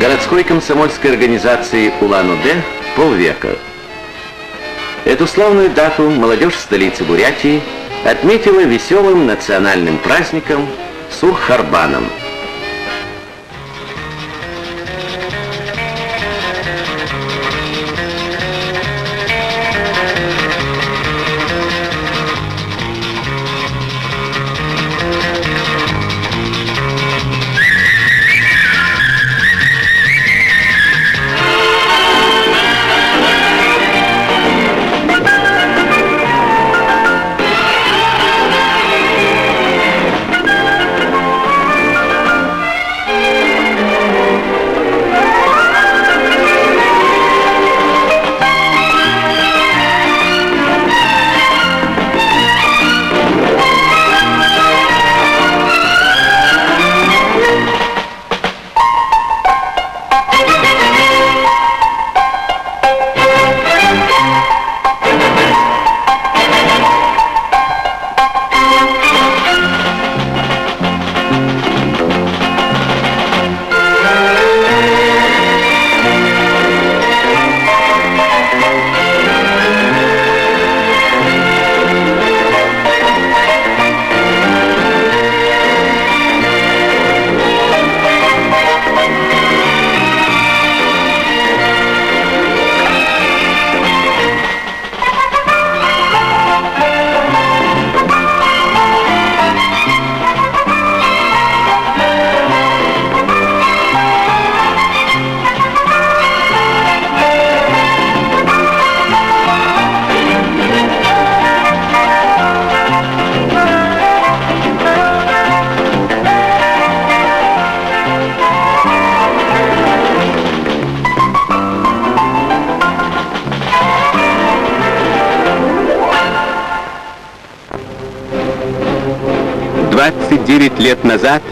городской комсомольской организации Улан-Удэ полвека. Эту славную дату молодежь столицы Бурятии отметила веселым национальным праздником Сурхарбаном. Лет назад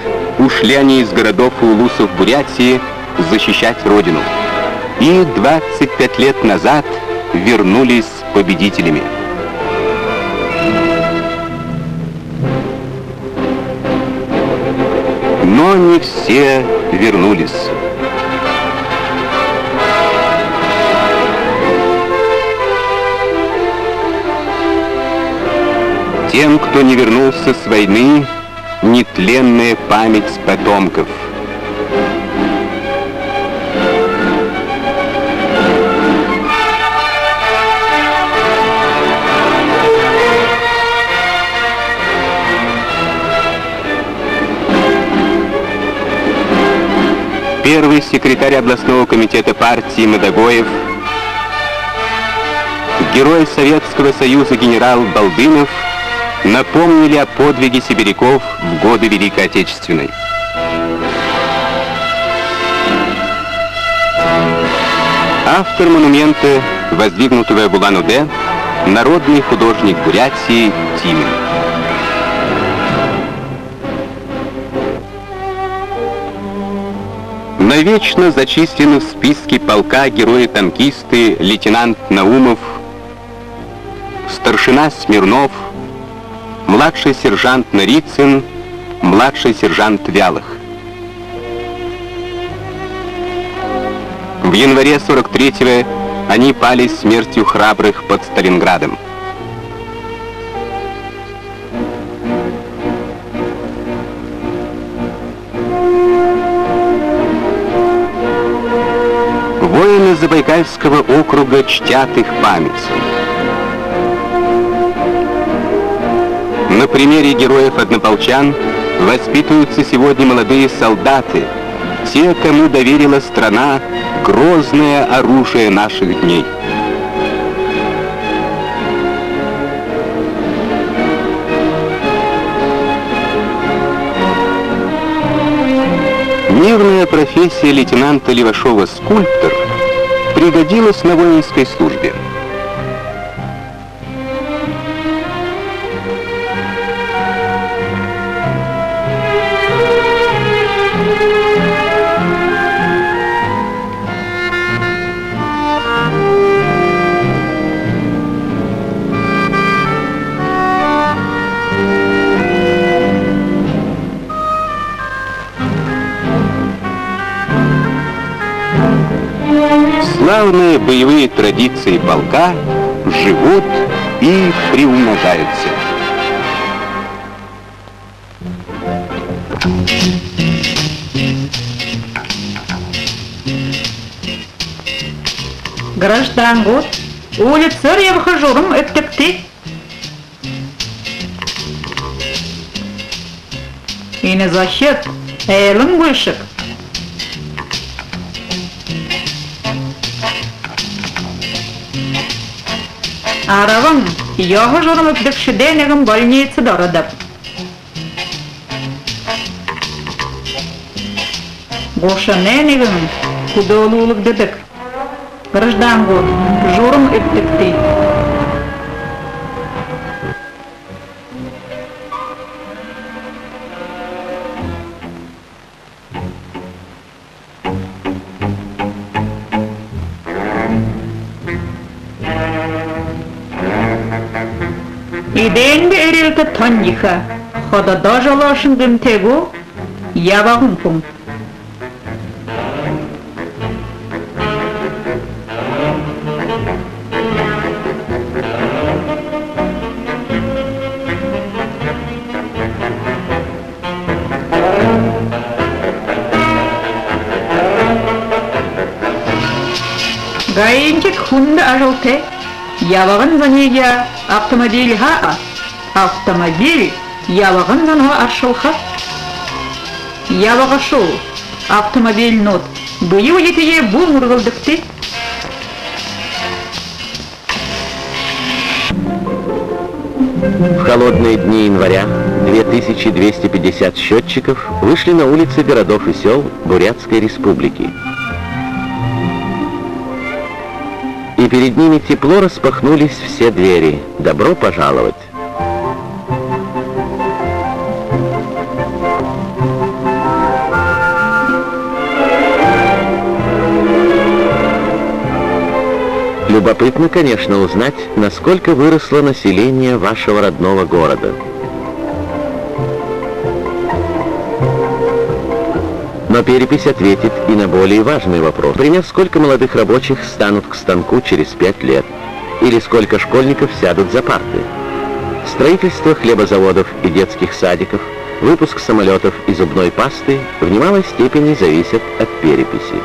ушли они из городов и улусов Бурятии защищать родину. И 25 лет назад вернулись победителями. Но не все вернулись. Тем, кто не вернулся с войны, нетленная память потомков. Первый секретарь областного комитета партии Мадагоев, герой Советского Союза генерал Балдынов напомнили о подвиге сибиряков в годы Великой Отечественной. Автор монумента, воздвигнутого в Улан-Удэ, народный художник Бурятии Тимин. Навечно зачислены в списке полка герои-танкисты лейтенант Наумов, старшина Смирнов, младший сержант Нарицын, младший сержант Вялых. В январе 43-го они пали смертью храбрых под Сталинградом. Воины Забайкальского округа чтят их память. На примере героев-однополчан воспитываются сегодня молодые солдаты, те, кому доверила страна грозное оружие наших дней. Мирная профессия лейтенанта Левашова-скульптор пригодилась на воинской службе. славные боевые традиции полка живут и приумножаются. Граждан год, улицар я выхожу, это ты. И на захет, элем вышек. Аравам, я выхожу, это шеденегом больницы дородап. Гошаненегом, кудолулук дедек. Граждан год, журом это ты. Иден берилка тоньиха, хода даже лошен дымтегу, я вагункум. Гаинчик хунда ажалте, яваган занега автомобиль ха, автомобиль яваган занга аршалха, явагашул автомобиль нот, бою етие бу мургалдыкты. В холодные дни января 2250 счетчиков вышли на улицы городов и сел Бурятской республики. И перед ними тепло распахнулись все двери. Добро пожаловать! Любопытно, конечно, узнать, насколько выросло население вашего родного города. Но перепись ответит и на более важный вопрос. Например, сколько молодых рабочих станут к станку через 5 лет? Или сколько школьников сядут за парты? Строительство хлебозаводов и детских садиков, выпуск самолетов и зубной пасты в немалой степени зависят от переписи.